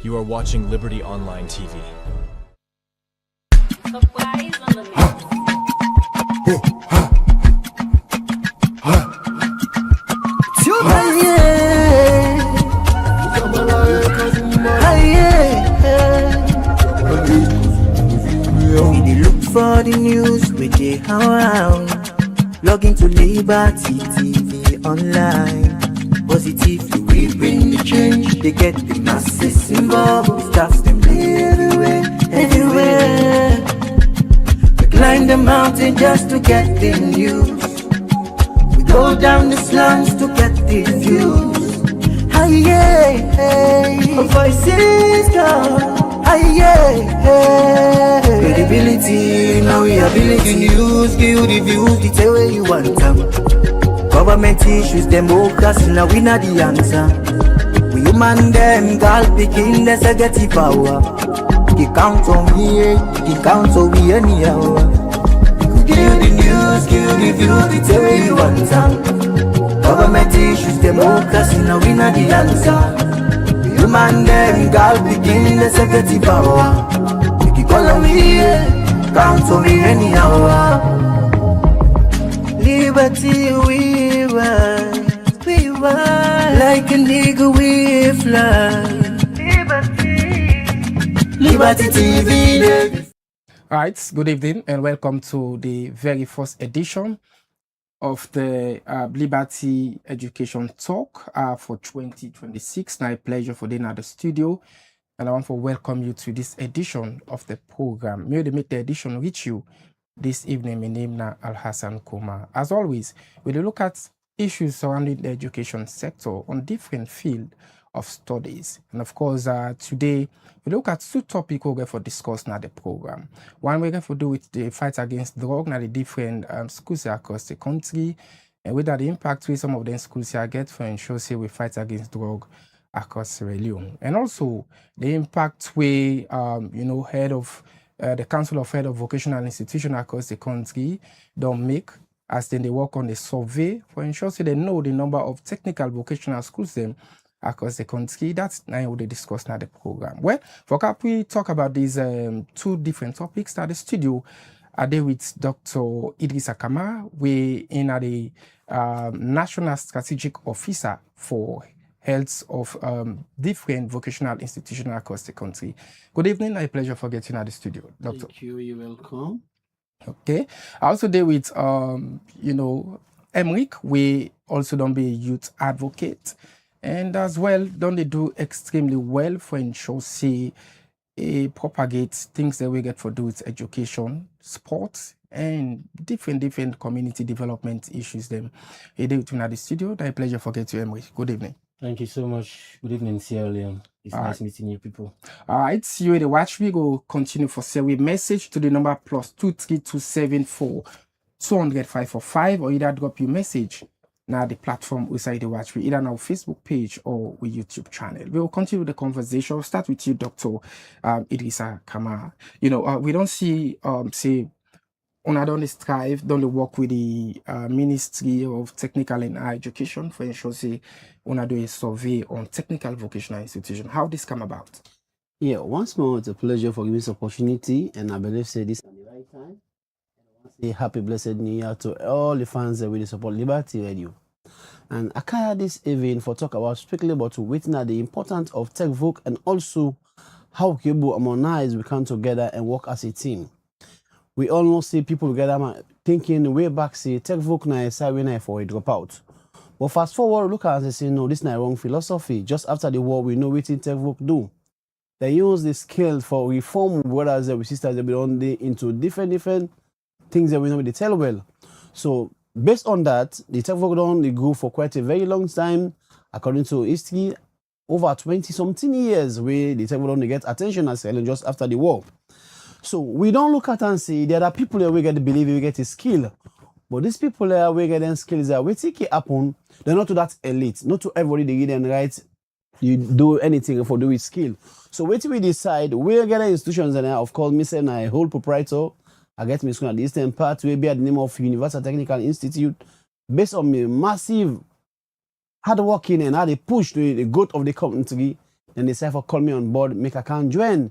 You are watching Liberty Online TV. For the news we dey around, log into Liberty TV online. Positively we bring the change. They get the masses involved. Staffs them everywhere, everywhere. We climb the mountain just to get the news. We go down the slums to get the views. Hi yeah, voices go. Credibility, now we ability news, give the views, the tell where you want them. Government issues, democracy, now we not the answer. We human them, God picking, let's get the power. He count on me, he count on me anyhow. Give the news, give the views, the tell where you want them. Government issues, democracy, now we not the answer. Man, them God begin the security power. You can call on me, count on me any hour. Liberty we ride, like an eagle we fly. Liberty TV. Alright, good evening and welcome to the very first edition of the Liberty Education Talk for 2026. Now, a pleasure for being at the studio, and I want to welcome you to this edition of the program. May they make the edition reach you this evening. My name is Al Hassan Kuma. As always, we will look at issues surrounding the education sector on different fields of studies. And of course, today we look at two topics we're going to discuss now the program. One we're going to do with the fight against drug now the different schools across the country, and with that the impact with some of the schools here get for ensure say we fight against drug across Sierra Leone, and also the impact we head of the Council of Head of Vocational Institutions across the country don't make as then they work on the survey for ensure say they know the number of technical vocational schools them across the country. That's now what they discuss now the program. Well, for cap we talk about these two different topics at the studio. Are they with Dr. Idrissa Kamara, we in the National Strategic Officer for Health of different vocational institutions across the country. Good evening, a pleasure for getting at the studio, Doctor. Thank you, you're welcome. Okay. I also deal with Emric, we also don't be a youth advocate. And as well, don't they do extremely well for ensure say propagate things that we get for do with education, sports, and different community development issues them. A day between at the studio. That a pleasure for get you, Emric. Good evening. Thank you so much. Good evening, Sierra Leone. It's nice meeting you people. All right, see you in the watch. We go continue for say we message to the number +23274 200 545, or either drop your message now the platform inside the watch, either on our Facebook page or we YouTube channel. We will continue the conversation. We'll start with you, Dr. Idrissa Kamara. We don't see say on don't strive, don't work with the Ministry of Technical and Higher Education for ensure say on do a survey on technical vocational institution. How this come about? Yeah, once more, it's a pleasure for giving this opportunity, and I believe say this at the right time. Say happy blessed new year to all the fans that really support Liberty Radio. And I carry this evening for talk about strictly about witness the importance of tech voc and also how we harmonize we come together and work as a team. We almost see people together thinking way back say tech voc na is winner for a dropout. But fast forward, look at us and say no, this is not wrong philosophy. Just after the war, we know what tech voc do. They use the skill for reform brothers and sisters that belong into different things that we know they tell well. So based on that, the tech voc don't they grew for quite a very long time. According to history, over 20-something years where the tech voc don't get attention as well just after the war. So we don't look at and say there are people that we get to believe we get a skill. But these people that we get them skills that we think it happen, they're not to that elite, not to everybody they get them right. You do anything for do with skill. So wait till we decide we're getting institutions and of course me saying I whole proprietor. I get me school at the eastern part will be at the name of Universal Technical Institute based on me massive hard working and how they push the growth of the country Then they decide for call me on board, make I can join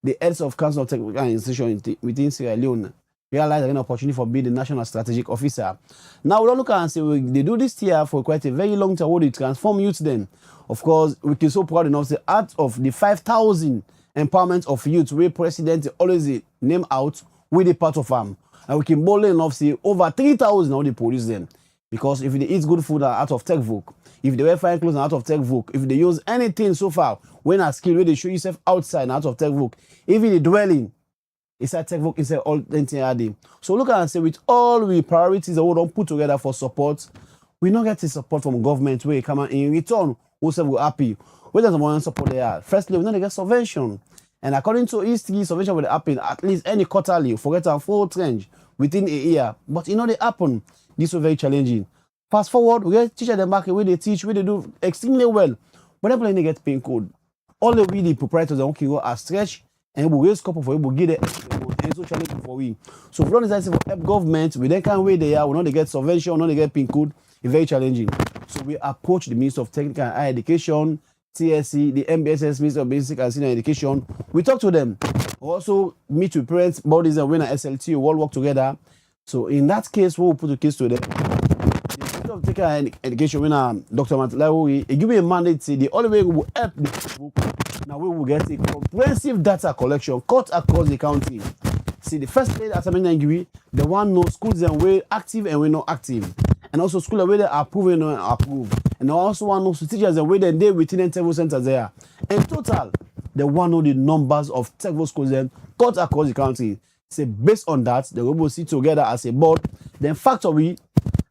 the heads of council of technical institution within Sierra Leone. Realize an opportunity for being the national strategic officer. Now we don't look and say they do this here for quite a very long time. What they transform youth then. Of course, we can so proud enough to say out of the 5,000 empowerment of youth, where president always name out with a part of them. And we can boldly enough say over 3,000 now they produce them. Because if they eat good food out of tech vote, if they wear fine clothes out of tech vote, if they use anything so far, when a skill where they show yourself outside out of tech vote, even the dwelling, it's a tech vote, it's a all entire day. So look and say with all the priorities that we don't put together for support, we not get the support from government where come in return, we say we're happy. Where does the money support they are? Firstly, we don't get subvention. And according to history, subvention will happen at least any quarterly, forget a full trench within a year. But you know they happen. This was very challenging. Fast forward, we get teachers the market where they teach, where they do extremely well. But they get pin code. All the way the proprietors can go are stretch and we raise couple for we get it and so challenging for we. So if we don't decide for help government, we then can't wait there, we know they get subvention, we know they get pin code. It's very challenging. So we approach the Minister of Technical and Higher Education, TSC, the MBSS, Minister of Basic and Senior Education. We talk to them. We also meet with parents, bodies and winner SLT, we all work together. So in that case, we will put the case to them. The Minister of Technical and Education, winner Dr. Matlawi, he give me a mandate, say the only way we will help the people. Now we will get a comprehensive data collection cut across the county. See, the first aid assignment give the one know schools and we active and we not active. And also schools where they approve and not approve. And also one knows teachers and where they within the technical centers there. In total, the one know the numbers of technical schools then cut across the county. Say based on that, they will sit together as a board, then factor we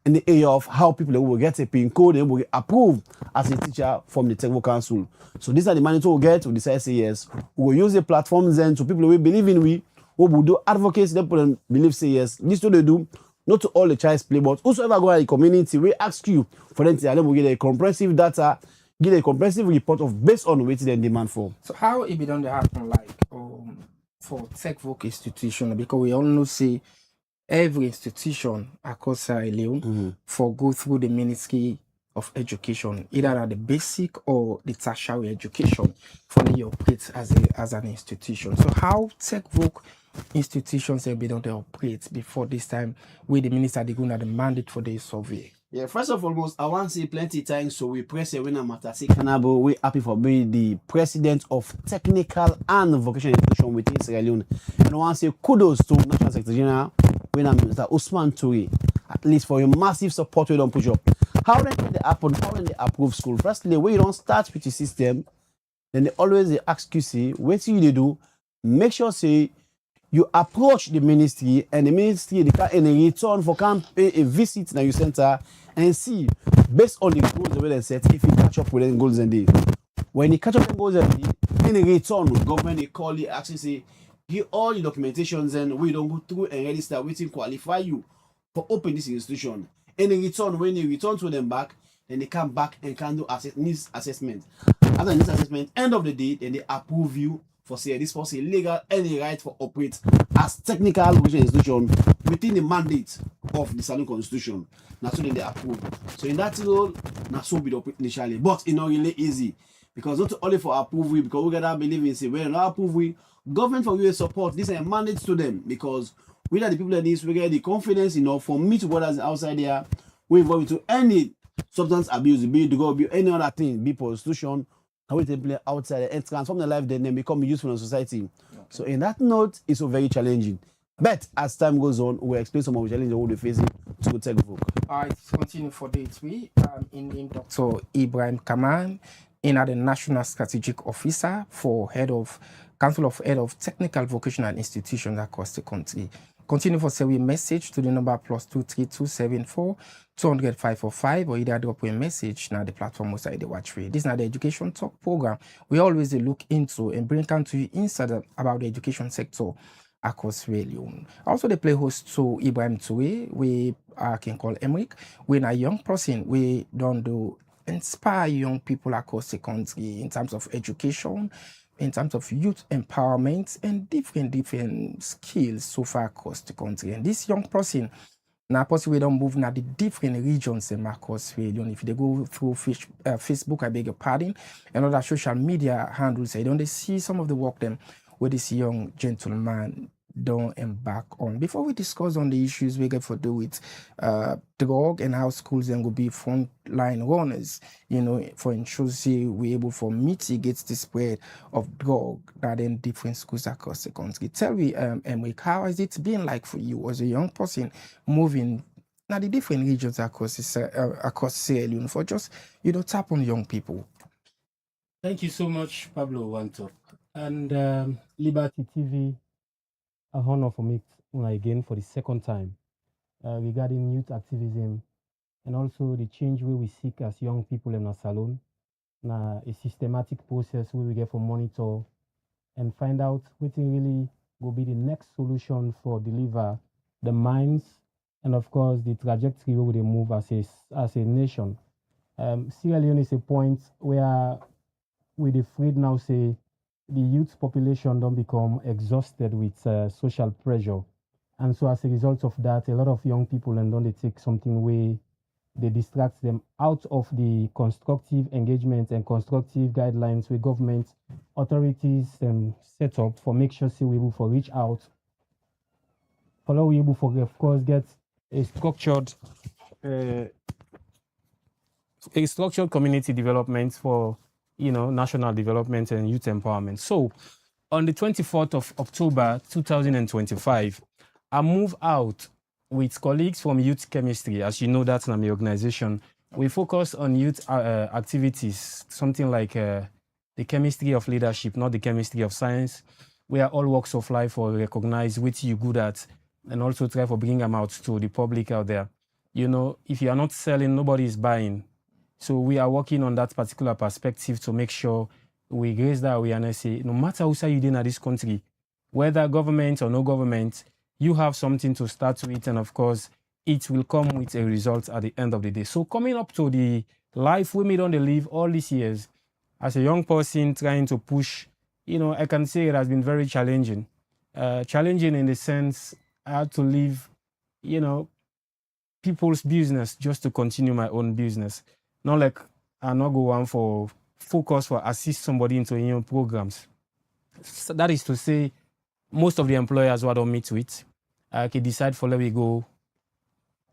in the area of how people will get a PIN code and will get approved as a teacher from the technical council. So these are the money we'll get. We decide say yes. We will use the platforms then to people who believe in we will do advocacy, they put and believe say yes. This is what they do. Not to all the child's play, but whosoever go to the community, we ask you for them to will get a comprehensive data, get a comprehensive report of based on what they demand for. So how it be done to happen like for tech voc institution, because we all know say every institution across Sierra Leone for go through the Ministry of Education, either at the basic or the tertiary education for the operate as an institution. So how tech voc institutions have been done to operate before this time with the minister they going to the mandate for the survey? Yeah, first of all, I want to say plenty times, so we press a winner matter. Kanabo, we happy for being the president of technical and vocational education within Sierra Leone. And I want to say kudos to National Secretary General, winner Mr. Usman Toure, at least for your massive support we don't push up. How then they happen? How then they approve school? Firstly, when you don't start with the system, then they always ask you, see, what do you do? Make sure, say, you approach the ministry and the ministry they can in return for can pay a visit to your center and see based on the goals the way they set if you catch up with them goals and they when you catch up with goals and they in return government they call you actually say give all the documentations and we don't go through and register waiting qualify you for open this institution. In return when you return to them back then they come back and can do needs assessment. After this assessment end of the day then they approve you for say this person legal any right for operate as technical vocational institution within the mandate of the Salon Constitution. That's what they approve. So in that role, that's so be operate initially, but it's not really easy because not only for approval because we gotta believe in say when not approve government for US support this is a mandate to them because we are the people that needs we get the confidence enough for me to brothers outside there we involved into any substance abuse, be to go be any other thing, be prostitution. How they play outside and transform their life, then they become useful in society. Okay. So in that note, it's so very challenging. But as time goes on, we'll explain some of the challenges we'll be facing to take vote. All right, continue for day 3. In Dr. Ibrahim Kaman, in the National Strategic Officer for Council of Head of Technical Vocational Institutions across the country. Continue for sending a message to the number +23274 200 545 or either drop a message now the platform outside the watch free. This is now the Education Talk program. We always look into and bring down to you insight about the education sector across Sierra Leone. Also the play host to Ibrahim Toure, we can call Emric. We're a young person, we don't do inspire young people across the country in terms of education, in terms of youth empowerment and different skills so far across the country. And this young person Now, possibly we don't move now the different regions in across Sierra Leone. If they go through Facebook, I beg your pardon, and other social media handles, they don't they see some of the work them where this young gentleman don't embark on. Before we discuss on the issues we get for do with drug and how schools then will be frontline runners, for ensuring we able for mitigate the spread of drug that in different schools across the country. Tell me, Emric, how has it been like for you as a young person moving now the different regions across Sierra Leone for just tap on young people? Thank you so much, Pablo Wanto. And Liberty TV, a honor for me again for the second time regarding youth activism and also the change where we seek as young people in our salon. Now, a systematic process where we get for monitor and find out what really will be the next solution for deliver the minds and of course the trajectory where we move as a nation. Sierra Leone is a point where we're afraid now say the youth population don't become exhausted with social pressure. And so as a result of that, a lot of young people and don't they take something where they distract them out of the constructive engagement and constructive guidelines with government authorities set up for make sure say we able for reach out. For we able for of course get a structured community development for national development and youth empowerment. So on the 24th of October 2025, I move out with colleagues from Youth Chemistry. As you know, that's my organization. We focus on youth activities, something like the chemistry of leadership, not the chemistry of science, where all walks of life are recognized which you're good at and also try to bring them out to the public out there. If you are not selling, nobody is buying. So we are working on that particular perspective to make sure we raise that awareness. Say, no matter who say you in this country, whether government or no government, you have something to start with, and of course, it will come with a result at the end of the day. So coming up to the life we made on the live all these years, as a young person trying to push, I can say it has been very challenging. Challenging in the sense I had to leave, people's business just to continue my own business. Not like I not go on for focus for assist somebody into programs. So that is to say, most of the employers who I don't meet with, can decide for let me go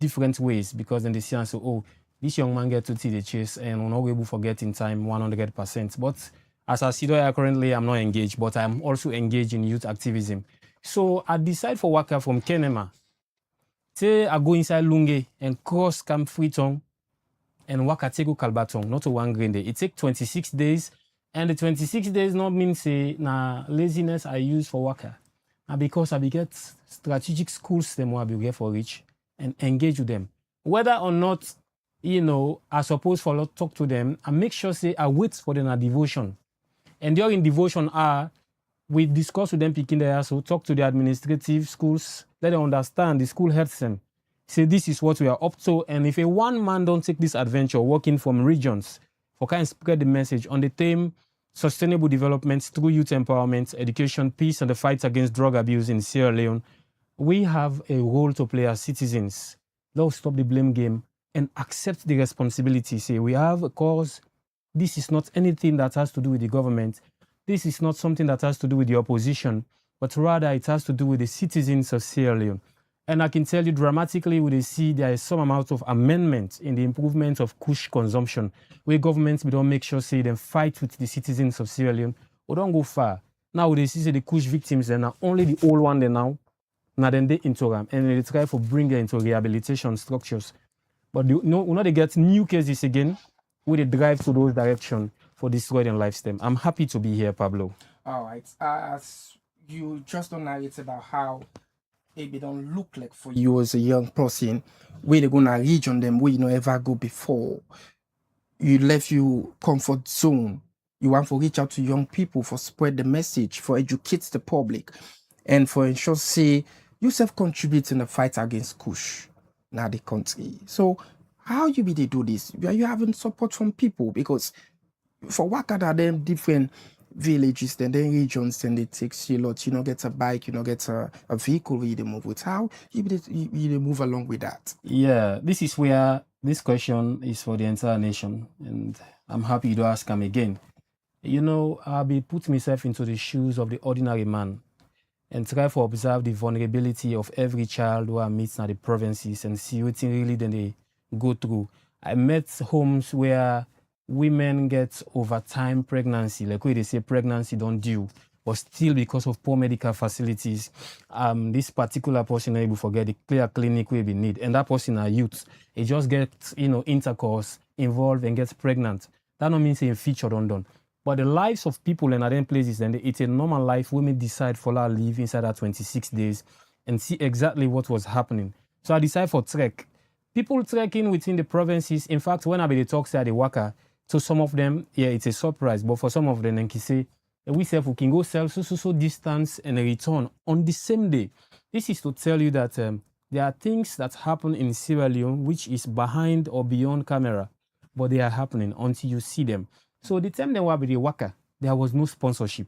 different ways because then they see and say, oh, this young man get to see the chase and we're not able to forget in time 100%. But as I see here currently, I'm not engaged, but I'm also engaged in youth activism. So I decide for worker from Kenema. Say I go inside Lunge and cross Camp Freetown and waka go Kalbatong, not to one green day. It takes 26 days, and the 26 days not mean say na laziness I use for waka. And because I be get strategic schools them where I be get for reach and engage with them. Whether or not, I suppose for talk to them, I make sure say I wait for them a devotion. And during devotion we discuss with them picking their so talk to the administrative schools, let them understand the school helps them. Say this is what we are up to, and if a one man don't take this adventure working from regions for kind of spread the message on the theme sustainable development through youth empowerment, education, peace, and the fight against drug abuse in Sierra Leone, we have a role to play as citizens. Let's stop the blame game and accept the responsibility. Say we have a cause. This is not anything that has to do with the government. This is not something that has to do with the opposition, but rather it has to do with the citizens of Sierra Leone. And I can tell you dramatically, we see there is some amount of amendment in the improvement of kush consumption, where governments don't make sure say they fight with the citizens of Sierra Leone, or don't go far. Now they see the kush victims, and are only the old one they now then they into them, and they try to bring them into rehabilitation structures. But they get new cases again, where they drive to those directions for destroying their lifestyle. I'm happy to be here, Pablo. All right. As you just don't narrate about how it don't look like for you as a young person, where they gonna reach on them where you ever go before. You left your comfort zone. You want to reach out to young people for spread the message, for educate the public, and for ensure say yourself contribute in the fight against kush now the country. So how you be they do this? Are you having support from people? Because for what are them different villages, then regions, and it takes you a lot. You know, get a bike, you know, get a vehicle where you move with. How you move along with that? Yeah, this is where this question is for the entire nation, and I'm happy to ask him again. You know, I'll be put myself into the shoes of the ordinary man and try to observe the vulnerability of every child who I meet in the provinces and see what really then they go through. I met homes where women get overtime pregnancy, like where they say pregnancy don't due, but still because of poor medical facilities, this particular person able to forget the clear clinic we be need, and that person are youth. It just gets, you know, intercourse involved and gets pregnant. That don't mean saying featured on done. But the lives of people in other places, and it's a normal life. Women decide for our live inside that 26 days and see exactly what was happening. So I decide for trek. People trekking within the provinces. In fact, when I be the talk say the worker, to some of them, yeah, it's a surprise. But for some of them, then say, we say we can go sell so distance and return on the same day. This is to tell you that there are things that happen in Sierra Leone which is behind or beyond camera, but they are happening until you see them. So the time they were with the worker, there was no sponsorship.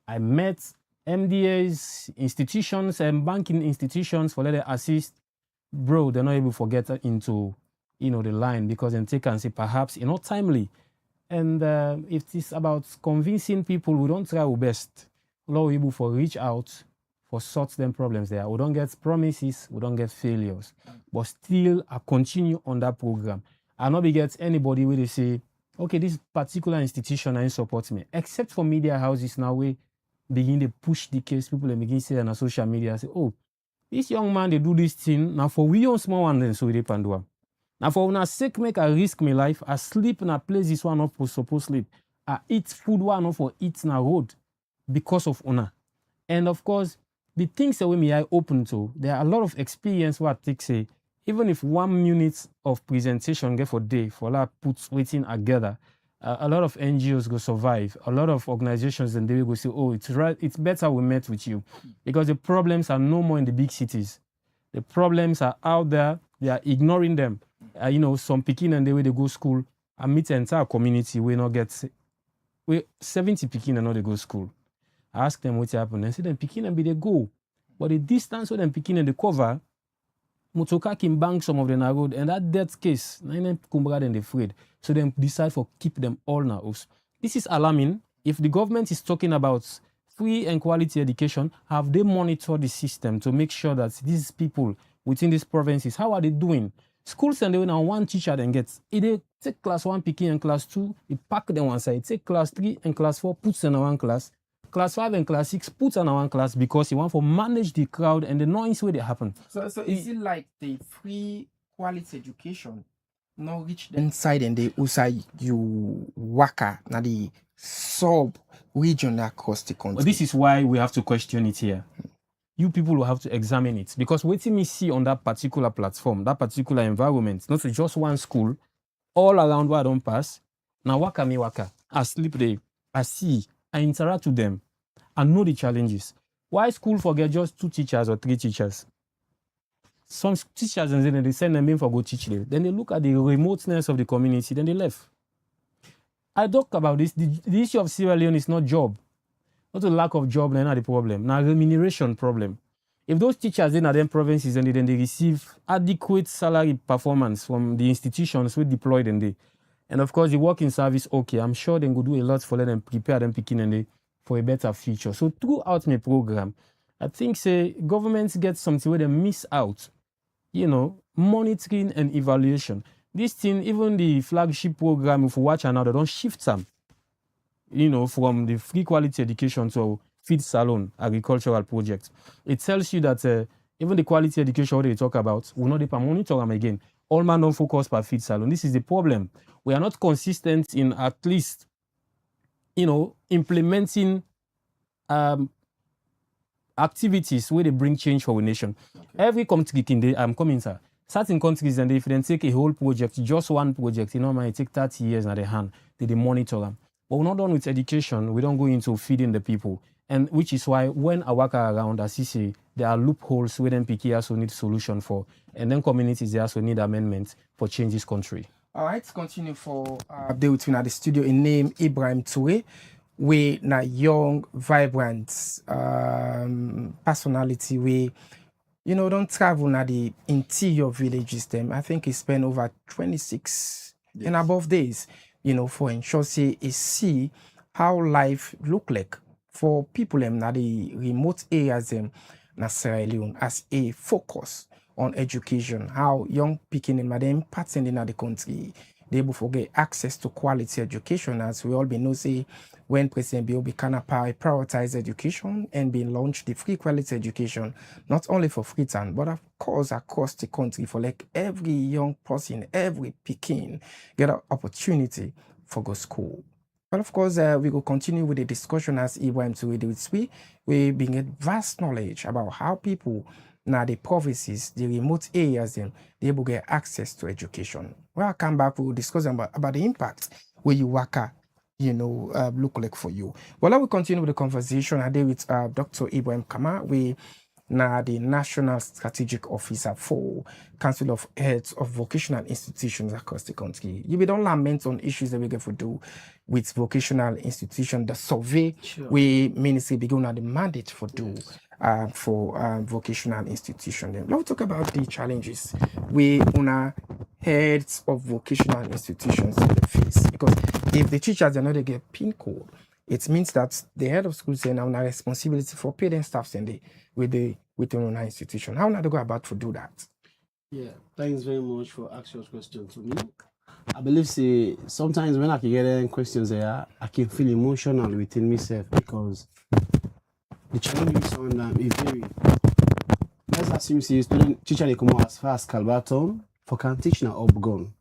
I met MDAs, institutions, and banking institutions for let them assist. Bro, they're not able to get into, you know, the line because then take and say perhaps it's not timely. And if it's about convincing people, we don't try our best. We're able to reach out for sort them problems there. We don't get promises, we don't get failures, but still I continue on that program. I not be get anybody where they say, okay, this particular institution ain't support me, except for media houses now we begin to push the case. People they begin to say on social media, say, oh, this young man they do this thing now for we on small one then so they can do am. Now for una sake make I risk my life, I sleep in a place this one not supposed sleep. I eat food one not for eat in a road because of una. And of course, the things that we may I open to, there are a lot of experience what I take say. Even if 1 minute of presentation get for day, for that puts waiting together, a lot of NGOs go survive. A lot of organizations and they will go say, oh, it's right, it's better we met with you. Because the problems are no more in the big cities. The problems are out there, they are ignoring them. You know, some Pekin and the way they go school, I meet the entire community, we not get 70 Pekin and not they go school. I ask them what happened, and say them Pekin and be they go. But the distance with them Pekin and the cover, Motoka can bank some of them on the road, and that death case, nine Kumbra then they afraid. So they decide for keep them all now. This is alarming. If the government is talking about free and quality education, have they monitored the system to make sure that these people within these provinces, how are they doing? Schools and they now one teacher then gets. If they take class 1 picking and class 2, they pack them one side. Take class 3 and class 4, puts them in one class. Class 5 and class 6 puts in one class because you want to manage the crowd and the noise where they happen. So is it like the free quality education not reach the inside and the outside you waka na the sub region across the country? Well, this is why we have to question it here. You people will have to examine it because what we see on that particular platform, that particular environment, not just one school, all around where I don't pass. Now waka me waka, I sleep there, I see, I interact with them. I know the challenges. Why school forget just 2 teachers or 3 teachers? Some teachers and then they send them in for go teach them. Then they look at the remoteness of the community, then they left. I talk about this. The issue of Sierra Leone is not job. Not a lack of job, not the problem. Now remuneration problem. If those teachers in them provinces and then they receive adequate salary performance from the institutions we deployed in there. And of course the working service, okay, I'm sure they will do a lot for them prepare them picking and they for a better future. So throughout my program, I think say governments get something where they miss out, you know, monitoring and evaluation. This thing, even the flagship program, if you watch another, don't shift some, you know, from the free quality education to feed salon agricultural projects. It tells you that even the quality education they talk about, will not monitor them again. All man don't focus per feed salon. This is the problem. We are not consistent in at least, you know, implementing activities where they bring change for a nation. Okay. Every country I'm coming, sir. Certain countries, and if they take a whole project, just one project, you know, it take 30 years in their hand, they monitor them. But we're not done with education. We don't go into feeding the people. And which is why when I work around, as you say, there are loopholes where then PK also need solution for. And then communities, they also need amendments for change this country. All right, continue for update between at the studio in name Ibrahim Toure. we na young, vibrant personality. We, don't travel na the interior villages. Them, I think he spent over 26 and above days, for ensure say he see how life look like for people them na the remote areas them na Sierra Leone as a focus on education, how young people in the impact in the country, they able to get access to quality education. As we all know, say when President Bill kind of prioritize education and be launched the free quality education, not only for Freetown, but of course across the country for like every young person, every Peking get an opportunity for go school. But of course, we will continue with the discussion as Ibrahim to with we bring vast knowledge about how people now the provinces, the remote areas, them they able get access to education. When I come back, we'll discuss about the impact where you work at, look like for you. Well, I will continue with the conversation. I did with Dr. Ibrahim Kama. We now the National Strategic Officer for Council of Heads of Vocational Institutions across the country. You will don't lament on issues that we get to do with vocational institution. The survey we ministry begin at the mandate for do for vocational institution. Then let's talk about the challenges we una heads of vocational institutions face, because if the teachers are not they get PIN code, it means that the head of school say now na responsibility for parent staff and within our institution. How not they go about to do that? Yeah, thanks very much for asking your question to me. I believe say sometimes when I can get questions there, I can feel emotional within myself because the challenges on them is very. Let's assume say student teacher they come out as far as Calbaton for can teach now upgone.